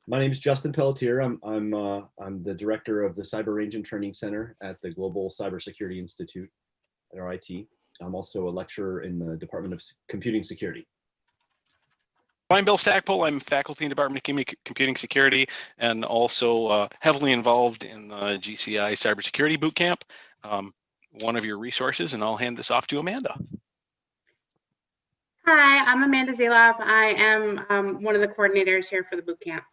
My name is Justin Pelletier. I'm the director of the Cyber Range and Training Center at the Global Cybersecurity Institute at RIT. I'm also a lecturer in the Department of Computing Security. I'm Bill Stackpole. I'm faculty in the Department of Computing Security and also heavily involved in the GCI Cybersecurity Bootcamp, one of your resources, and I'll hand this off to Amanda. Hi, I'm Amanda Zaloff. I am one of the coordinators here for the bootcamp.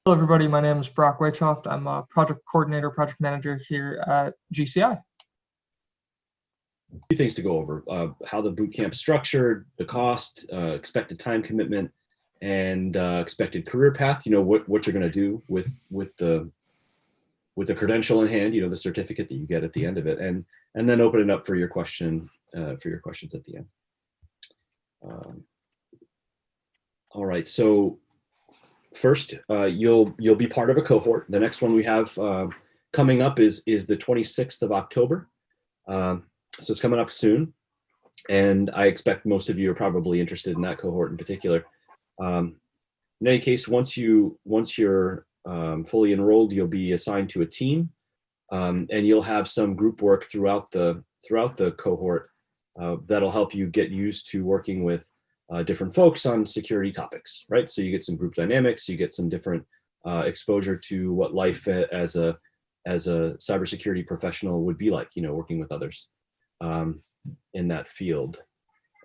Hello, everybody. My name is Brock Weichoft. I'm a project coordinator, project manager here at GCI. A few things to go over: how the bootcamp's structured, the cost, expected time commitment, and expected career path. You know what you're going to do with the credential in hand. You know, the certificate that you get at the end of it, and then open it up for your questions at the end. All right. So first, you'll be part of a cohort. The next one we have coming up is the 26th of October. So it's coming up soon, and I expect most of you are probably interested in that cohort in particular. In any case, once you're fully enrolled, you'll be assigned to a team, and you'll have some group work throughout the cohort that'll help you get used to working with different folks on security topics, right? So you get some group dynamics, you get some different exposure to what life as a cybersecurity professional would be like, you know, working with others in that field.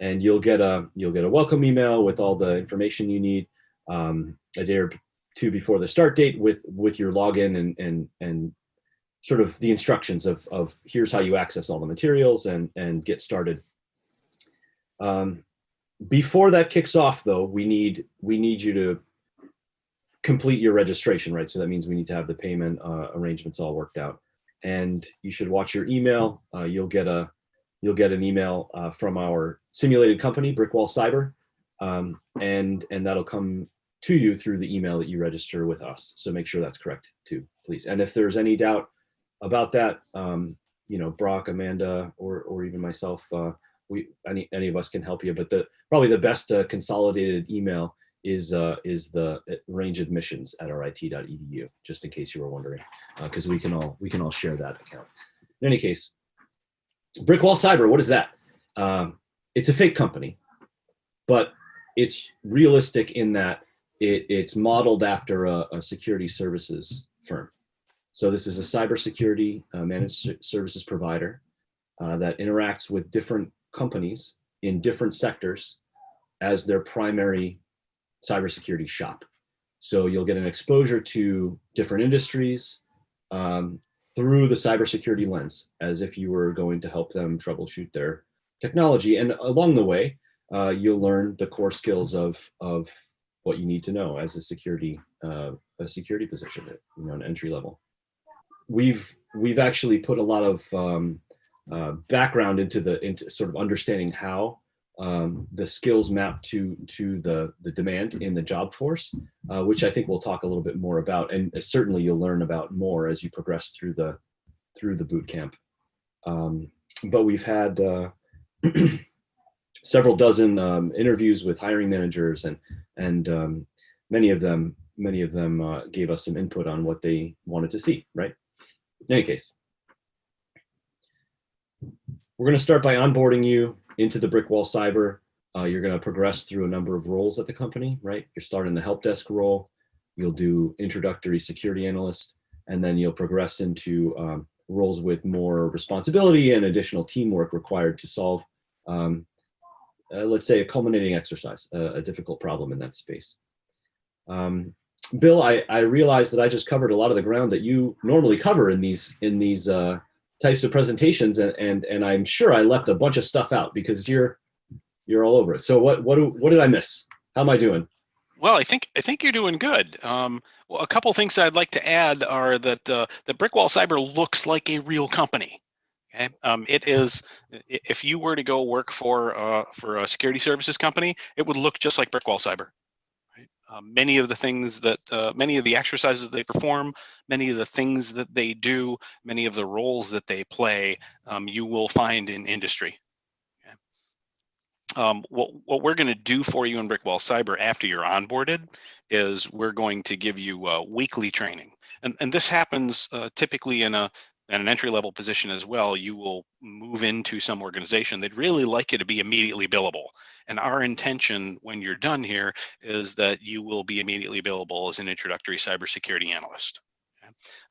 And you'll get a welcome email with all the information you need a day or two before the start date with your login and sort of the instructions of here's how you access all the materials and get started. Before that kicks off, though, we need you to complete your registration, right? So that means we need to have the payment arrangements all worked out. And you should watch your email. You'll get an email from our simulated company, Brickwall Cyber, and that'll come to you through the email that you register with us. So make sure that's correct too, please. And if there's any doubt about that, you know, Brock, Amanda, or even myself, any of us can help you. But probably the best consolidated email is the rangeadmissions@rit.edu, just in case you were wondering, because we can all share that account. In any case, Brickwall Cyber, what is that? It's a fake company, but it's realistic in that it's modeled after a security services firm. So this is a cybersecurity managed services provider that interacts with different companies in different sectors as their primary cybersecurity shop. So you'll get an exposure to different industries through the cybersecurity lens, as if you were going to help them troubleshoot their technology. And along the way, you'll learn the core skills of what you need to know as a security position, you know, an entry level. We've actually put a lot of background into sort of understanding how the skills map to the demand in the job force, which I think we'll talk a little bit more about, and certainly you'll learn about more as you progress through the boot camp. But we've had several dozen interviews with hiring managers, and many of them gave us some input on what they wanted to see, right? In any case, we're going to start by onboarding you into the Brickwall Cyber. You're going to progress through a number of roles at the company, right? You're starting the help desk role, you'll do introductory security analyst, and then you'll progress into roles with more responsibility and additional teamwork required to solve, let's say, a culminating exercise, a difficult problem in that space. Bill, I realized that I just covered a lot of the ground that you normally cover in these types of presentations, and I'm sure I left a bunch of stuff out because you're all over it. So what did I miss? How am I doing? Well, I think you're doing good. Well, a couple things I'd like to add are that the Brickwall Cyber looks like a real company. Okay, it is. If you were to go work for a security services company, it would look just like Brickwall Cyber. Right? Many of the things that, many of the exercises they perform, many of the things that they do, many of the roles that they play, you will find in industry. what we're going to do for you in Brickwall Cyber after you're onboarded is we're going to give you weekly training. And this happens typically in an entry-level position as well. You will move into some organization. They'd really like you to be immediately billable. And our intention when you're done here is that you will be immediately billable as an introductory cybersecurity analyst.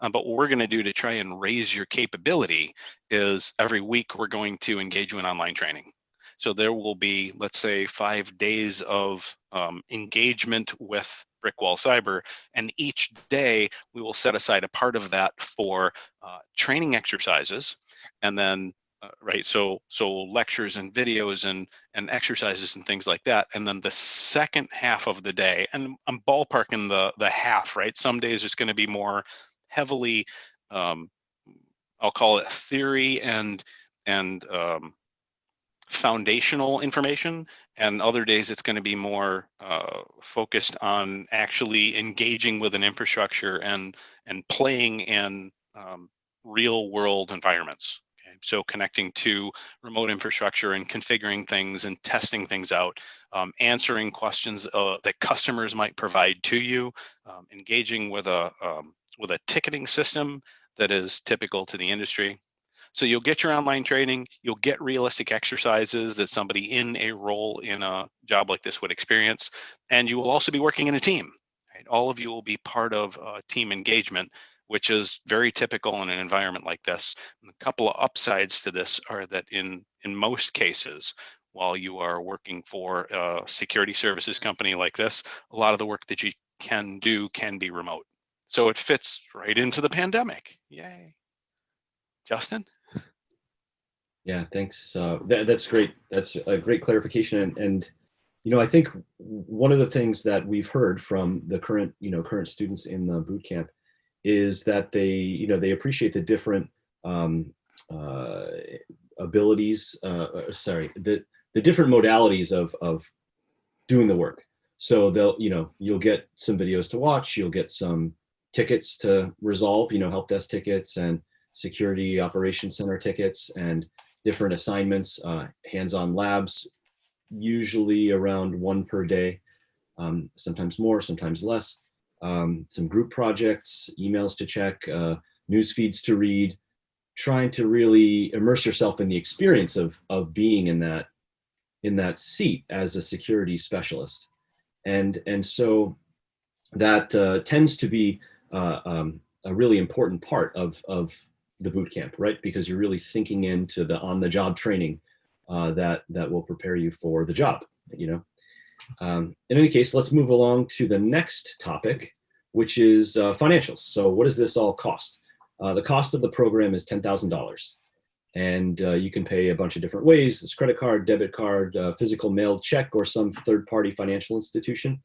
But what we're going to do to try and raise your capability is every week we're going to engage you in online training. So there will be, let's say, 5 days of engagement with Brickwall Cyber, and each day we will set aside a part of that for training exercises, and then right, so lectures and videos and exercises and things like that. And then the second half of the day, and I'm ballparking the half, right? Some days it's going to be more heavily, I'll call it theory and foundational information, and other days it's going to be more focused on actually engaging with an infrastructure and playing in real world environments. Okay? So connecting to remote infrastructure and configuring things and testing things out, answering questions that customers might provide to you, engaging with a ticketing system that is typical to the industry. So you'll get your online training, you'll get realistic exercises that somebody in a role in a job like this would experience, and you will also be working in a team. Right? All of you will be part of team engagement, which is very typical in an environment like this. And a couple of upsides to this are that in most cases, while you are working for a security services company like this, a lot of the work that you can do can be remote. So it fits right into the pandemic. Yay. Justin? Yeah, thanks. That's great. That's a great clarification. And I think one of the things that we've heard from the current students in the boot camp is that they appreciate the different abilities. The different modalities of doing the work. So you'll get some videos to watch. You'll get some tickets to resolve. Help desk tickets and security operations center tickets and different assignments, hands-on labs, usually around 1 per day, sometimes more, sometimes less, some group projects, emails to check, news feeds to read, trying to really immerse yourself in the experience of being in that seat as a security specialist. And so that tends to be a really important part of the boot camp, right? Because you're really sinking into the on-the-job training that will prepare you for the job. In any case, let's move along to the next topic, which is financials. So, what does this all cost? The cost of the program is $10,000, and you can pay a bunch of different ways. It's credit card, debit card, physical mailed check, or some third-party financial institution.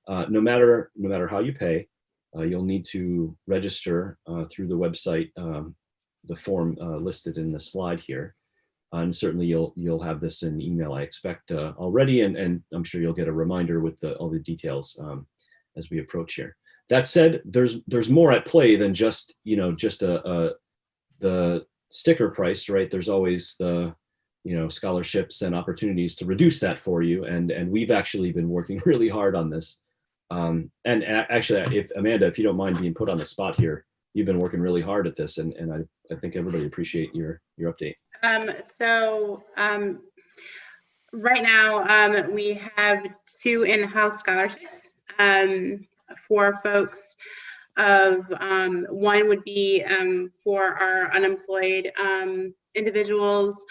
No matter how you pay, you'll need to register through the website. The form listed in the slide here, and certainly you'll have this in email, I expect, already, and I'm sure you'll get a reminder with all the details as we approach here. That said, there's more at play than just the sticker price, right? There's always the scholarships and opportunities to reduce that for you, and we've actually been working really hard on this. And actually, if Amanda, if you don't mind being put on the spot here, you've been working really hard at this, and I think everybody appreciate your update. Right now, we have 2 in-house scholarships for folks. One would be for our unemployed individuals.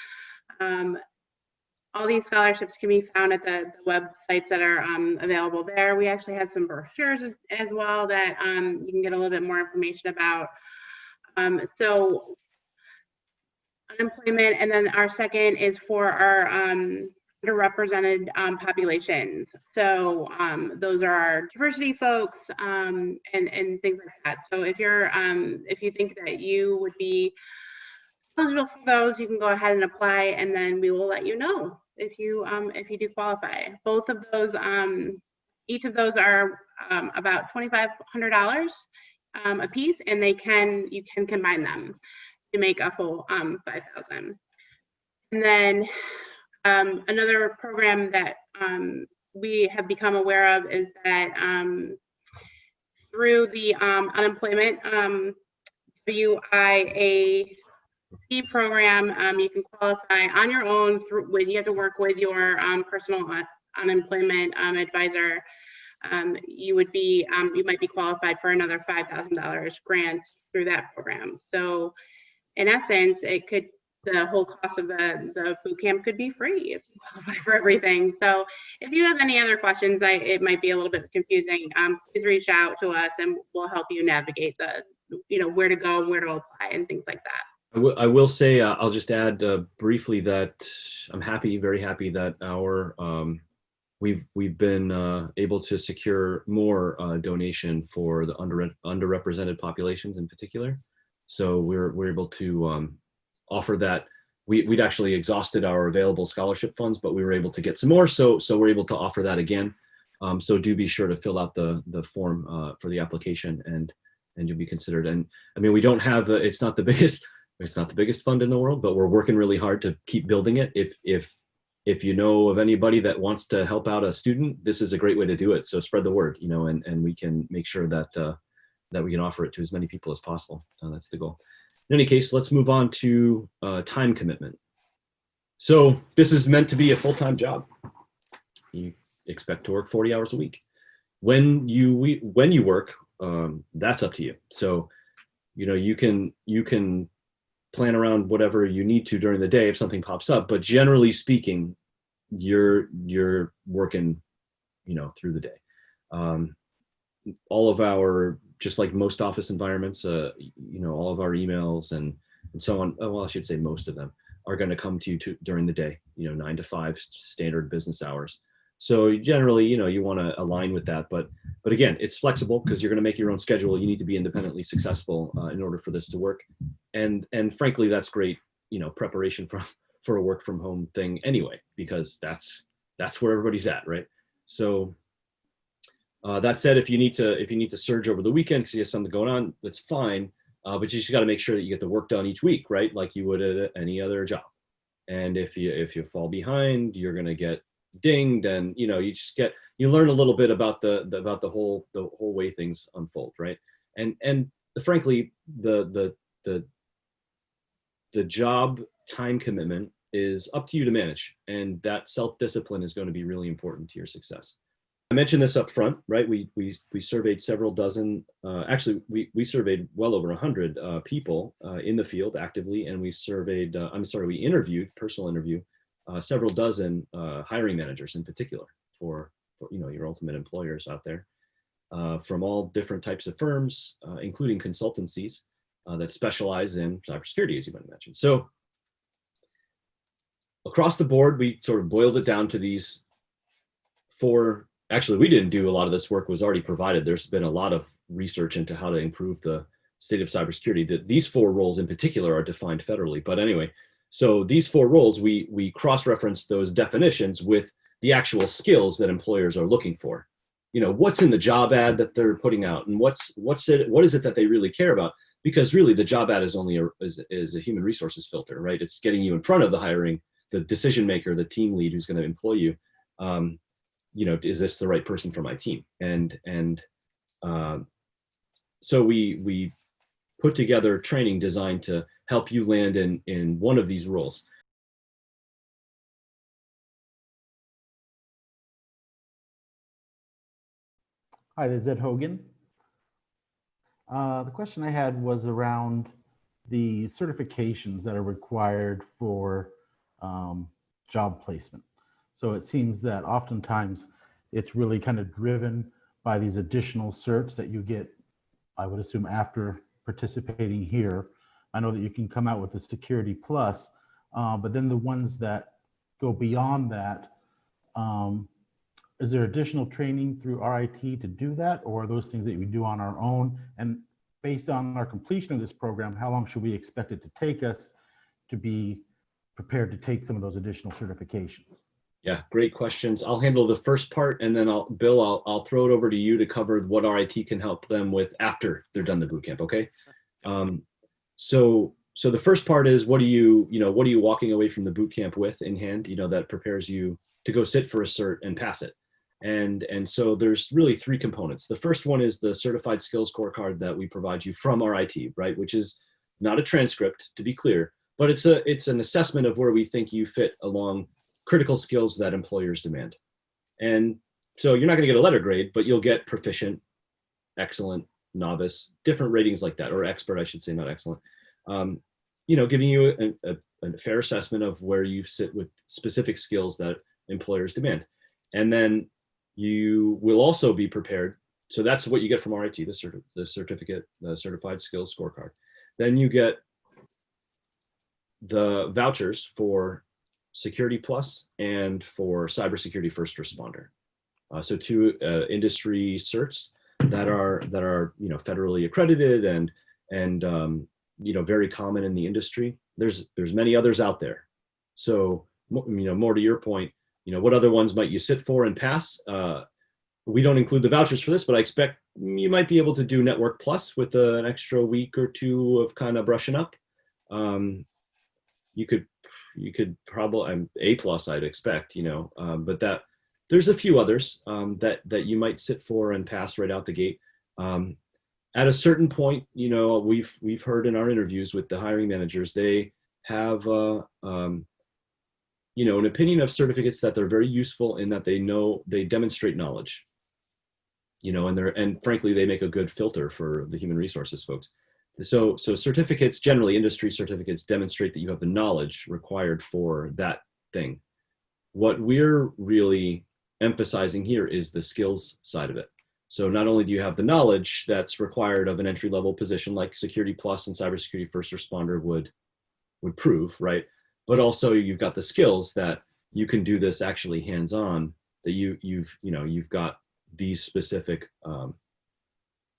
All these scholarships can be found at the websites that are available there. We actually had some brochures as well that you can get a little bit more information about. So unemployment, and then our second is for our underrepresented populations. So those are our diversity folks and things like that. So if you think that you would be eligible for those, you can go ahead and apply, and then we will let you know if you do qualify. Both of those, each of those are about $2,500 a piece, and you can combine them to make a full $5,000. And then Another program that we have become aware of is that through the unemployment WIAC program, you can qualify on your own when you have to work with your personal unemployment advisor. You might be qualified for another $5,000 grant through that program. So in essence, the whole cost of the boot camp could be free if you qualify for everything. So if you have any other questions, it might be a little bit confusing, please reach out to us and we'll help you navigate where to go and where to apply and things like that. I will say, I'll just add briefly that I'm very happy that we've been able to secure more donation for the underrepresented populations in particular. So we're able to offer that. We'd actually exhausted our available scholarship funds, but we were able to get some more. So we're able to offer that again. So do be sure to fill out the form for the application, and you'll be considered. And I mean, we don't have it's not the biggest fund in the world, but we're working really hard to keep building it. If you know of anybody that wants to help out a student, this is a great way to do it. So spread the word, and we can make sure that we can offer it to as many people as possible. That's the goal. In any case, let's move on to time commitment. So this is meant to be a full-time job. You expect to work 40 hours a week. When you work, that's up to you. So, you can plan around whatever you need to during the day if something pops up, but generally speaking, you're working, through the day. All of our, just like most office environments, all of our emails and so on, well, I should say most of them are going to come to you during the day, 9 to 5 standard business hours. So generally, you want to align with that, but again, it's flexible because you're going to make your own schedule. You need to be independently successful in order for this to work. And frankly, that's great, preparation for a work from home thing anyway, because that's where everybody's at, right? So that said, if you need to surge over the weekend because you have something going on, that's fine. But you just got to make sure that you get the work done each week, right? Like you would at any other job. And if you fall behind, you're going to get dinged, and you learn a little bit about the whole way things unfold, right? And frankly, the job time commitment is up to you to manage, and that self-discipline is going to be really important to your success. I mentioned this up front, right? We surveyed several dozen, actually we surveyed well over 100 people in the field actively, and we surveyed, we interviewed, personal interview, several dozen hiring managers in particular for your ultimate employers out there, from all different types of firms, including consultancies that specialize in cybersecurity, as you might imagine. So across the board, we sort of boiled it down to these 4. Actually, we didn't do a lot of this work, was already provided. There's been a lot of research into how to improve the state of cybersecurity. These 4 roles in particular are defined federally. But anyway, so these 4 roles, we cross-reference those definitions with the actual skills that employers are looking for. What's in the job ad that they're putting out, and what is it that they really care about? Because really, the job ad is only is a human resources filter, right? It's getting you in front of the decision maker, the team lead who's going to employ you. Is this the right person for my team? And so we put together training designed to help you land in one of these roles. Hi, this is Ed Hogan. The question I had was around the certifications that are required for job placement. So it seems that oftentimes it's really kind of driven by these additional certs that you get, I would assume, after participating here. I know that you can come out with a Security Plus, but then the ones that go beyond that, is there additional training through RIT to do that, or are those things that we do on our own? And based on our completion of this program, how long should we expect it to take us to be prepared to take some of those additional certifications? Yeah, great questions. I'll handle the first part, and then Bill, I'll throw it over to you to cover what RIT can help them with after they're done the bootcamp. Okay. So so the first part is, what are you walking away from the boot camp with in hand, that prepares you to go sit for a cert and pass it. And so there's really three components. The first one is the certified skills scorecard that we provide you from RIT, right? Which is not a transcript, to be clear, but it's an assessment of where we think you fit along critical skills that employers demand. And so you're not going to get a letter grade, but you'll get proficient, excellent, novice, different ratings like that, or expert, I should say, not excellent. Giving you a fair assessment of where you sit with specific skills that employers demand. And then you will also be prepared. So that's what you get from RIT, the certificate, the certified skills scorecard. Then you get the vouchers for Security Plus and for Cybersecurity First Responder. So two industry certs that are federally accredited and very common in the industry. There's many others out there. So more to your point, what other ones might you sit for and pass? We don't include the vouchers for this, but I expect you might be able to do Network Plus with an extra week or two of kind of brushing up. You could probably A plus, I'd expect, but that there's a few others that you might sit for and pass right out the gate. At a certain point, we've heard in our interviews with the hiring managers, they have an opinion of certificates that they're very useful in that they demonstrate knowledge, and frankly, they make a good filter for the human resources folks. So certificates, generally industry certificates, demonstrate that you have the knowledge required for that thing. What we're really emphasizing here is the skills side of it. So not only do you have the knowledge that's required of an entry-level position like Security Plus and Cybersecurity First Responder would prove, right? But also you've got the skills that you can do this actually hands-on, that you've got these specific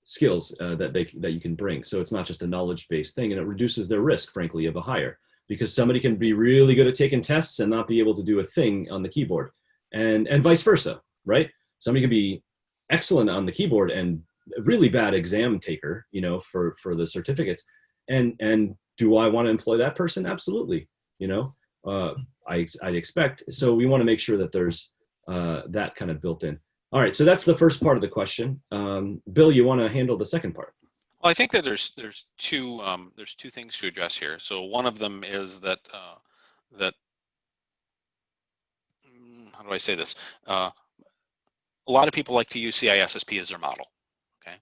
skills that you can bring. So it's not just a knowledge-based thing, and it reduces their risk, frankly, of a hire, because somebody can be really good at taking tests and not be able to do a thing on the keyboard, and vice versa, right? Somebody can be excellent on the keyboard and a really bad exam taker, for the certificates. And do I want to employ that person? Absolutely. I'd expect. So we want to make sure that there's that kind of built in. All right, so that's the first part of the question. Bill, you want to handle the second part? Well, I think that there's two things to address here. So one of them is that how do I say this? A lot of people like to use CISSP as their model. Okay,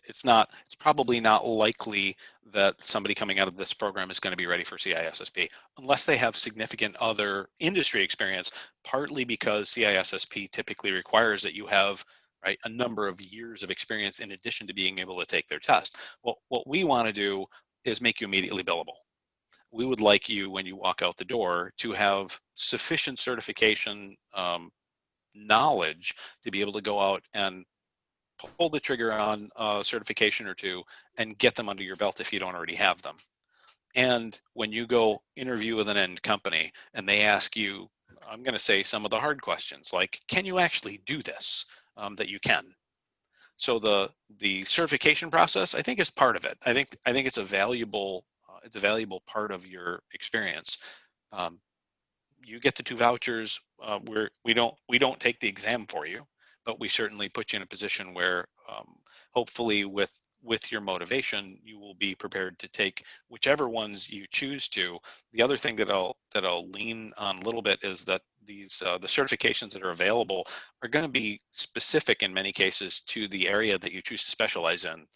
it's probably not likely that somebody coming out of this program is going to be ready for CISSP unless they have significant other industry experience, partly because CISSP typically requires that you have a number of years of experience in addition to being able to take their test. Well, what we want to do is make you immediately billable. We would like you, when you walk out the door, to have sufficient certification knowledge to be able to go out and pull the trigger on a certification or two and get them under your belt if you don't already have them. And when you go interview with an end company and they ask you, I'm going to say some of the hard questions, like, can you actually do this? That you can. So the certification process, I think, is part of it. I think it's a valuable part of your experience. You get the two vouchers. We don't take the exam for you, but we certainly put you in a position where hopefully with your motivation, you will be prepared to take whichever ones you choose to. The other thing that I'll lean on a little bit is that the certifications that are available are going to be specific in many cases to the area that you choose to specialize in.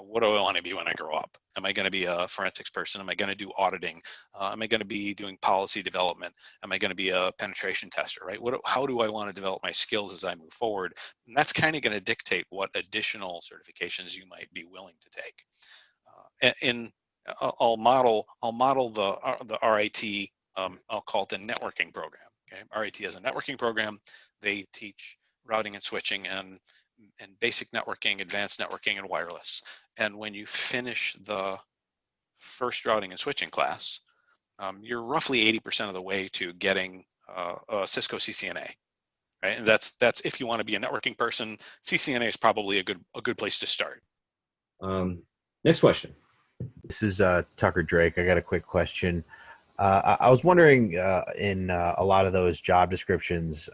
What do I want to be when I grow up? Am I going to be a forensics person? Am I going to do auditing? Am I going to be doing policy development? Am I going to be a penetration tester, right? How do I want to develop my skills as I move forward? And that's kind of going to dictate what additional certifications you might be willing to take. I'll model the RIT, I'll call it the networking program. Okay, RIT is a networking program. They teach routing and switching and basic networking, advanced networking, and wireless. And when you finish the first routing and switching class, you're roughly 80% of the way to getting a Cisco CCNA, right? And that's if you want to be a networking person. CCNA is probably a good place to start. Next question. This is Tucker Drake. I got a quick question. I was wondering, in a lot of those job descriptions,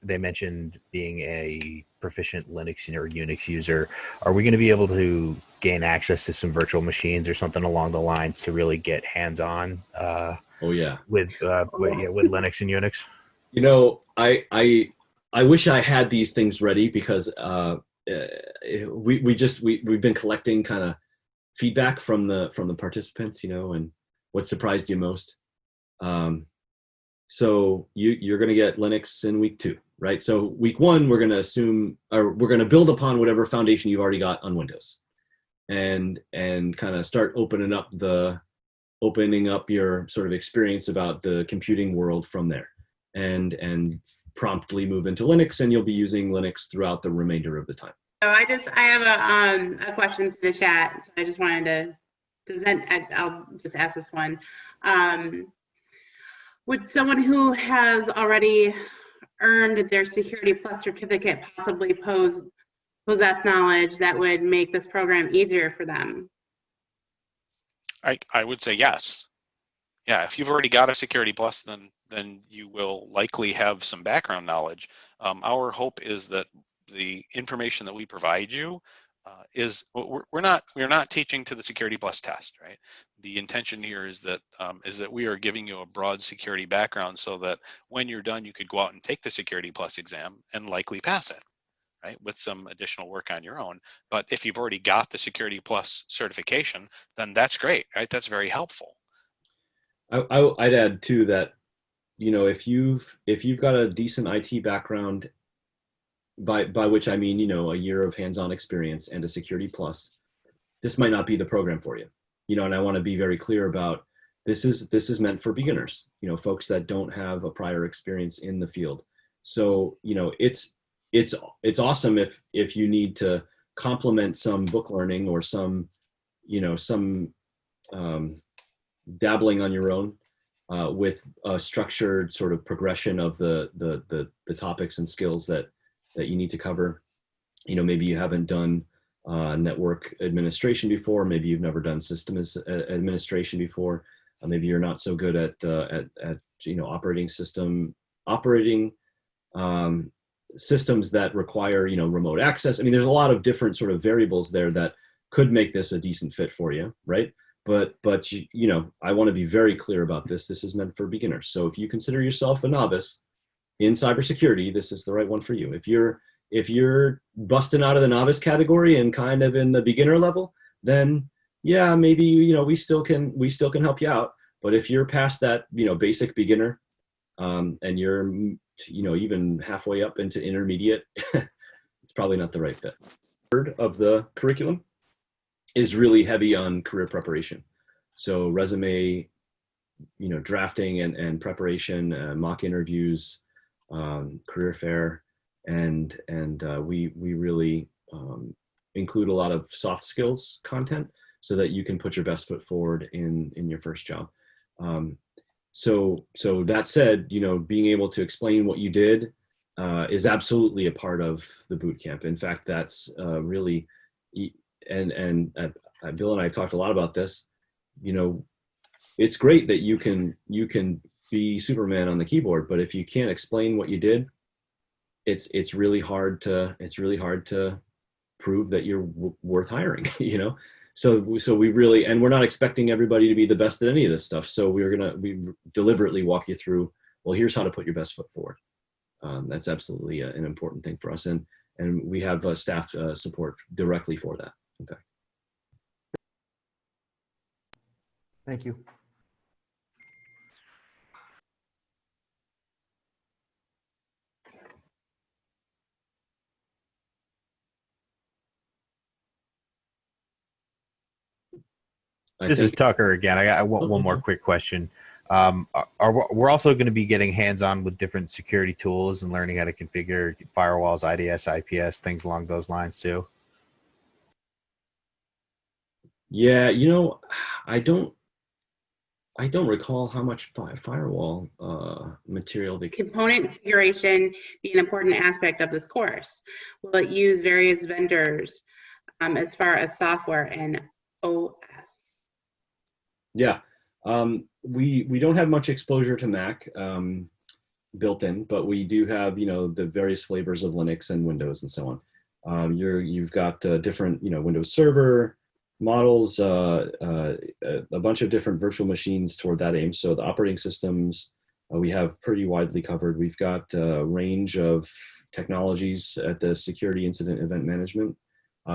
they mentioned being a proficient Linux or Unix user. Are we going to be able to gain access to some virtual machines or something along the lines to really get hands-on Oh yeah. with Linux and Unix? You know, I wish I had these things ready because we've been collecting kind of feedback from the participants, you know, and what surprised you most. So you're going to get Linux in week 2, right? So week 1, we're going to assume, or we're going to build upon whatever foundation you've already got on Windows, and kind of start opening up your sort of experience about the computing world from there, and promptly move into Linux, and you'll be using Linux throughout the remainder of the time. So I have a question to the chat. I just wanted to I'll just ask this one. Would someone who has already earned their Security Plus certificate possibly possess knowledge that would make this program easier for them? I would say yes. Yeah, if you've already got a Security Plus, then you will likely have some background knowledge. Our hope is that the information that we provide you we're not teaching to the Security Plus test, right? The intention here is that we are giving you a broad security background so that when you're done, you could go out and take the Security Plus exam and likely pass it, right? With some additional work on your own. But if you've already got the Security Plus certification, then that's great, right? That's very helpful. I'd add too that, you know, if you've got a decent IT background, by which I mean, you know, a year of hands-on experience and a Security Plus, this might not be the program for you. You know, and I want to be very clear about this is meant for beginners, you know, folks that don't have a prior experience in the field. So, you know, it's awesome if you need to complement some book learning or some, you know, some dabbling on your own with a structured sort of progression of the topics and skills that you need to cover. You know, maybe you haven't done network administration before. Maybe you've never done systems administration before. Maybe you're not so good at you know, operating systems that require, you know, remote access. I mean, there's a lot of different sort of variables there that could make this a decent fit for you, right? But you know, I want to be very clear about this. This is meant for beginners. So if you consider yourself a novice in cybersecurity, this is the right one for you. If you're busting out of the novice category and kind of in the beginner level, then yeah, maybe, you know, we still can help you out. But if you're past that, you know, basic beginner, and you're, you know, even halfway up into intermediate, it's probably not the right fit. Third of the curriculum is really heavy on career preparation. So resume, you know, drafting and preparation, mock interviews, career fair, and we really include a lot of soft skills content so that you can put your best foot forward in your first job. So that said, you know, being able to explain what you did is absolutely a part of the boot camp. In fact, that's really, and Bill and I talked a lot about this. You know, it's great that you can be Superman on the keyboard, but if you can't explain what you did, it's really hard to prove that you're worth hiring. You know, so we really, and we're not expecting everybody to be the best at any of this stuff. So we deliberately walk you through, well, here's how to put your best foot forward. That's absolutely an important thing for us, and we have staff support directly for that, in fact. Thank you. This is Tucker again. I got one more quick question. We're also going to be getting hands-on with different security tools and learning how to configure firewalls, IDS, IPS, things along those lines too? Yeah, you know, I don't recall how much firewall material they. Component configuration be an important aspect of this course. Will it use various vendors as far as software and OS. Yeah, we don't have much exposure to Mac built in, but we do have, you know, the various flavors of Linux and Windows and so on. You've got different, you know, Windows Server models, a bunch of different virtual machines toward that aim. So the operating systems we have pretty widely covered. We've got a range of technologies at the security incident event management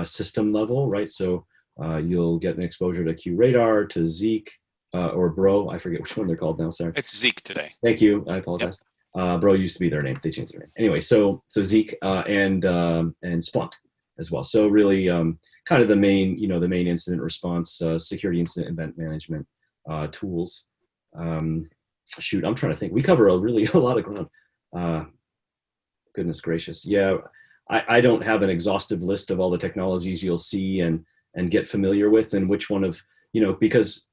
system level, right? So you'll get an exposure to QRadar, to Zeek, or Bro. I forget which one they're called now. Sorry. It's Zeek today. Thank you. I apologize. Bro used to be their name. They changed their name. Anyway, so Zeek and Splunk as well. So really, kind of the main, you know, the main incident response, security incident event management tools. Shoot, I'm trying to think. We cover a lot of ground. Goodness gracious. Yeah, I don't have an exhaustive list of all the technologies you'll see and get familiar with, and which one of, you know, because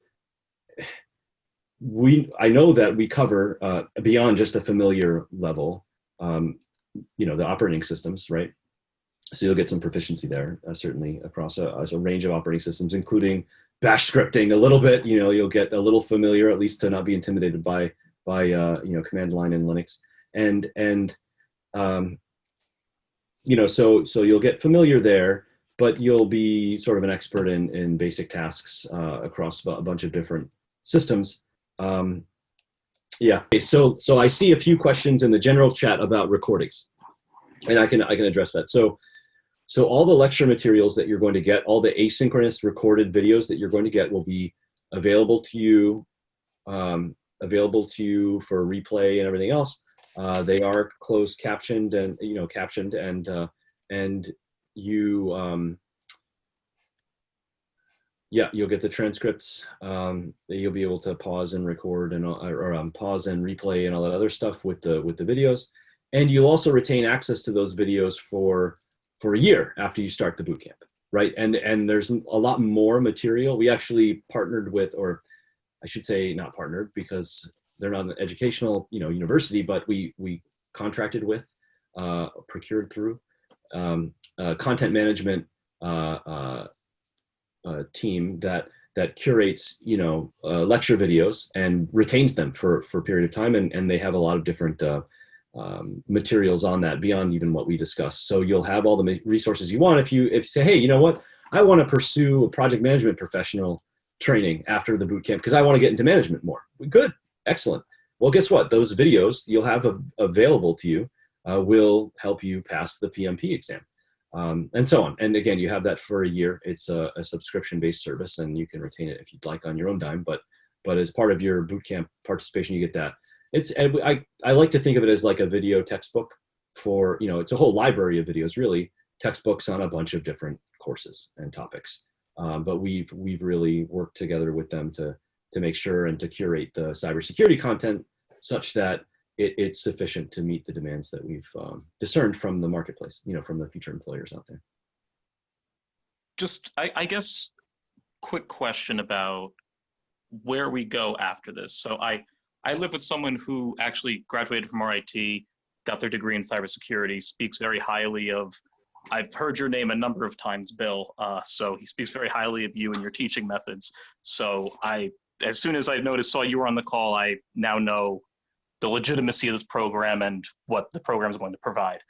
I know that we cover beyond just a familiar level, you know, the operating systems, right? So you'll get some proficiency there, certainly across a range of operating systems, including Bash scripting a little bit. You know, you'll get a little familiar, at least to not be intimidated by you know, command line in Linux, and you know, so you'll get familiar there, but you'll be sort of an expert in basic tasks across a bunch of different systems. Yeah. Okay, so I see a few questions in the general chat about recordings, and I can address that. So all the lecture materials that you're going to get, all the asynchronous recorded videos that you're going to get will be available to you for replay and everything else. They are closed captioned and, you know, captioned, and you yeah, you'll get the transcripts. You'll be able to pause and record and pause and replay and all that other stuff with the videos, and you'll also retain access to those videos for a year after you start the bootcamp, right? And there's a lot more material. We actually partnered with, or I should say not partnered, because they're not an educational, you know, university, but we contracted with, procured through content management team that curates, you know, lecture videos and retains them for a period of time, and they have a lot of different materials on that beyond even what we discussed. So you'll have all the resources you want if you say, hey, you know what, I want to pursue a project management professional training after the boot camp because I want to get into management more. Good, excellent. Well, guess what? Those videos you'll have available to you will help you pass the PMP exam, and so on. And again, you have that for a year. It's a subscription-based service, and you can retain it if you'd like on your own dime. But as part of your bootcamp participation, you get that. I like to think of it as like a video textbook for, you know, it's a whole library of videos, really, textbooks on a bunch of different courses and topics. But we've really worked together with them to make sure and to curate the cybersecurity content such that it's sufficient to meet the demands that we've discerned from the marketplace, you know, from the future employers out there. Just, I guess, quick question about where we go after this. So I live with someone who actually graduated from RIT, got their degree in cybersecurity, speaks very highly of, I've heard your name a number of times, Bill. So he speaks very highly of you and your teaching methods. So as soon as I saw you were on the call, I now know the legitimacy of this program and what the program is going to provide.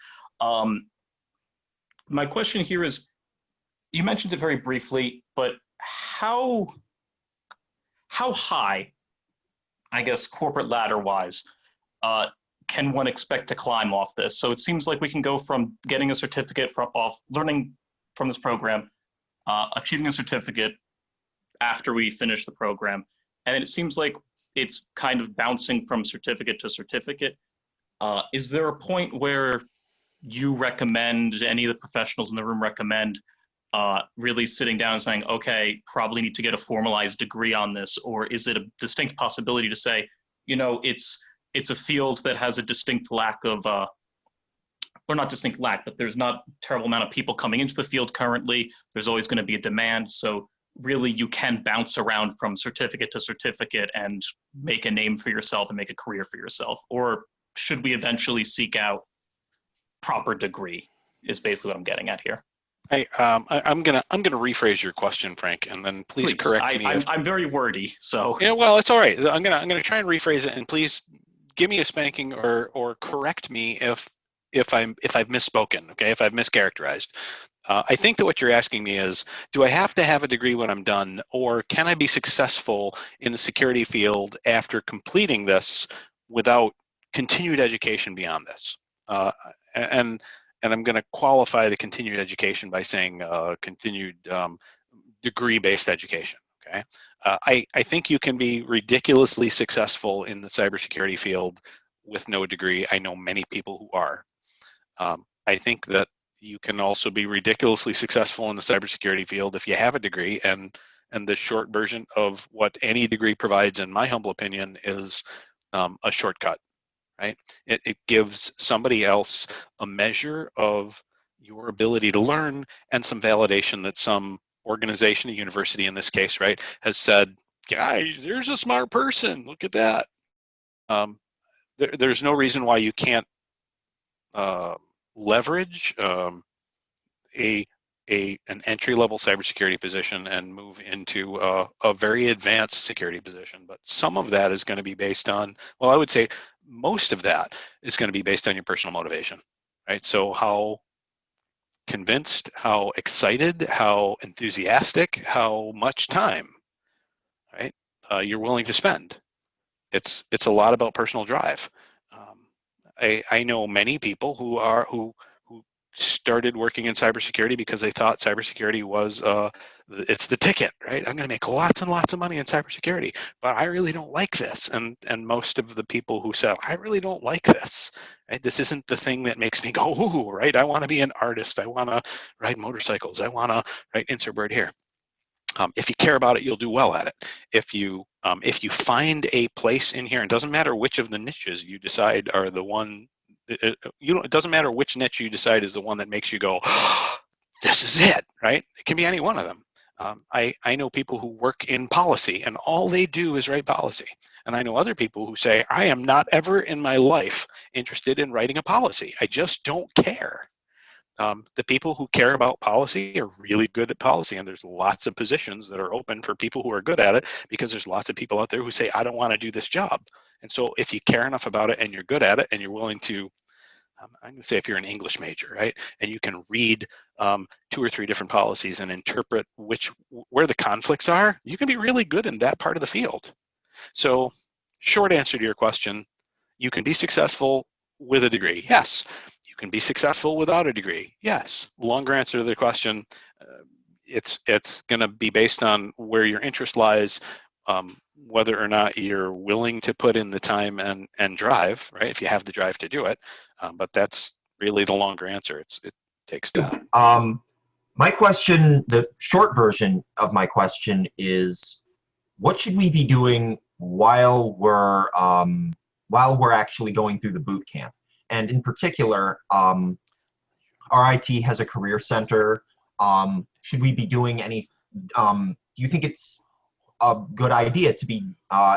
My question here is, you mentioned it very briefly, but how high, I guess, corporate ladder-wise, can one expect to climb off this? So it seems like we can go from getting a certificate off learning from this program, achieving a certificate after we finish the program, and it seems like it's kind of bouncing from certificate to certificate. Is there a point where you recommend, any of the professionals in the room recommend, really sitting down and saying, okay, probably need to get a formalized degree on this? Or is it a distinct possibility to say, you know, it's a field that has a distinct lack of, or not distinct lack, but there's not a terrible amount of people coming into the field currently. There's always going to be a demand. So really you can bounce around from certificate to certificate and make a name for yourself and make a career for yourself? Or should we eventually seek out proper degree, is basically what I'm getting at here. I'm gonna rephrase your question, Frank, and then please correct me. I'm very wordy, so. Yeah, well, it's all right. I'm gonna try and rephrase it, and please give me a spanking or correct me if I've misspoken. Okay, if I've mischaracterized. I think that what you're asking me is, do I have to have a degree when I'm done, or can I be successful in the security field after completing this without continued education beyond this? And I'm going to qualify the continued education by saying continued degree-based education. Okay, I think you can be ridiculously successful in the cybersecurity field with no degree. I know many people who are. I think that you can also be ridiculously successful in the cybersecurity field if you have a degree, and the short version of what any degree provides, in my humble opinion, is a shortcut, right? It gives somebody else a measure of your ability to learn and some validation that some organization, a university in this case, right, has said, guys, there's a smart person, look at that. There's no reason why you can't leverage an entry-level cybersecurity position and move into a very advanced security position. But some of that is going to be based on, well, I would say most of that is going to be based on your personal motivation, right? So how convinced, how excited, how enthusiastic, how much time, right, you're willing to spend. It's a lot about personal drive. I know many people who started working in cybersecurity because they thought cybersecurity was it's the ticket, right? I'm going to make lots and lots of money in cybersecurity, but I really don't like this. And most of the people who said, I really don't like this, right? This isn't the thing that makes me go, ooh, right? I want to be an artist. I want to ride motorcycles. I want to, right, insert word here. If you care about it, you'll do well at it. If you find a place in here, it doesn't matter which of the niches you decide are the one. It doesn't matter which niche you decide is the one that makes you go, oh, this is it, right? It can be any one of them. I know people who work in policy and all they do is write policy. And I know other people who say, I am not ever in my life interested in writing a policy. I just don't care. The people who care about policy are really good at policy, and there's lots of positions that are open for people who are good at it because there's lots of people out there who say, I don't want to do this job. And so if you care enough about it and you're good at it and you're willing to, I'm going to say if you're an English major, right, and you can read 2 or 3 different policies and interpret where the conflicts are, you can be really good in that part of the field. So short answer to your question, you can be successful with a degree, yes. You can be successful without a degree, yes. Longer answer to the question, it's going to be based on where your interest lies, whether or not you're willing to put in the time and drive, right? If you have the drive to do it, but that's really the longer answer. It takes that. My question, the short version of my question is, what should we be doing while we're actually going through the boot camp? And in particular, RIT has a career center. Should we be doing any, do you think it's a good idea to be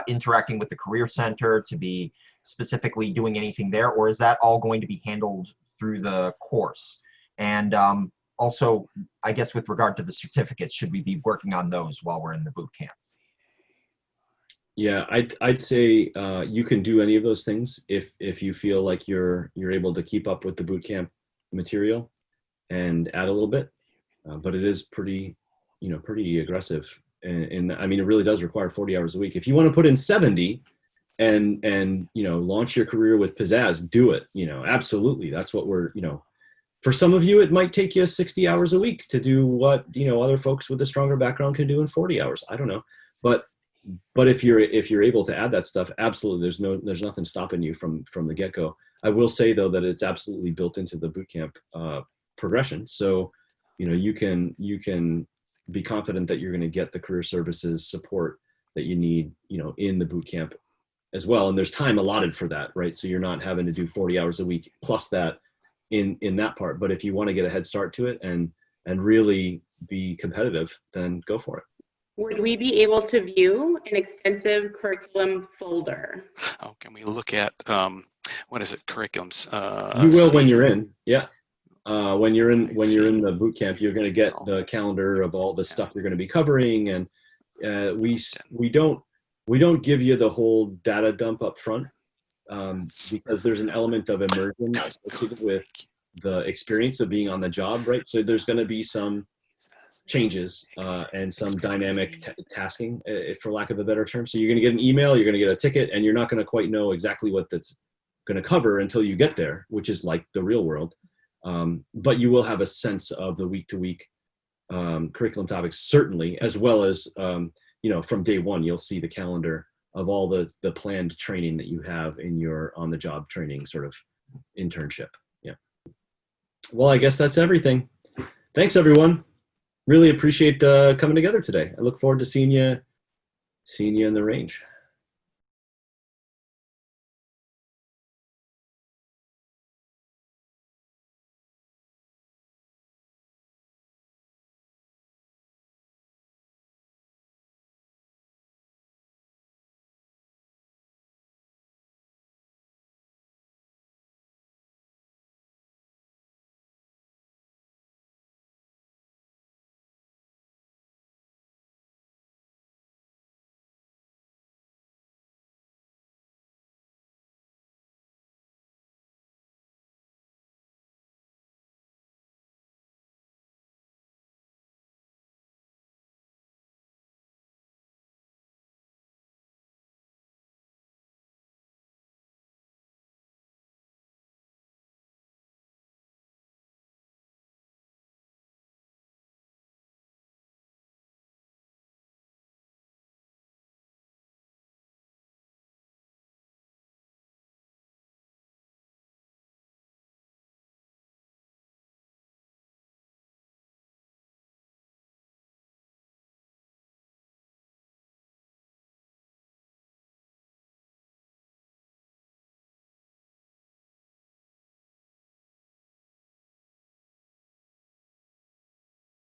interacting with the career center, to be specifically doing anything there, or is that all going to be handled through the course? And also, I guess with regard to the certificates, should we be working on those while we're in the boot camp? Yeah, I'd say you can do any of those things if you feel like you're able to keep up with the bootcamp material and add a little bit, but it is pretty aggressive, and I mean it really does require 40 hours a week. If you want to put in 70 and launch your career with pizzazz, do it. Absolutely, that's what we're For some of you, it might take you 60 hours a week to do what other folks with a stronger background can do in 40 hours. I don't know, but if you're able to add that stuff, absolutely, there's nothing stopping you from the get-go. I will say though that it's absolutely built into the bootcamp progression, so you can be confident that you're going to get the career services support that you need in the bootcamp as well, and there's time allotted for that, right? So you're not having to do 40 hours a week plus that in that part. But if you want to get a head start to it and really be competitive, then go for it. Would we be able to view an extensive curriculum folder? Oh, can we look at what is it? Curriculums. You will when you're in. Yeah. when you're in the boot camp, you're going to get the calendar of all the stuff you're going to be covering, and we don't give you the whole data dump up front because there's an element of immersion associated with the experience of being on the job, right? So there's going to be some changes and some dynamic tasking, for lack of a better term. So you're going to get an email, you're going to get a ticket, and you're not going to quite know exactly what that's going to cover until you get there, which is like the real world. But you will have a sense of the week-to-week curriculum topics, certainly, as well as from day one, you'll see the calendar of all the planned training that you have in your on-the-job training sort of internship. Yeah. Well, I guess that's everything. Thanks, everyone. Really appreciate coming together today. I look forward to seeing you in the range.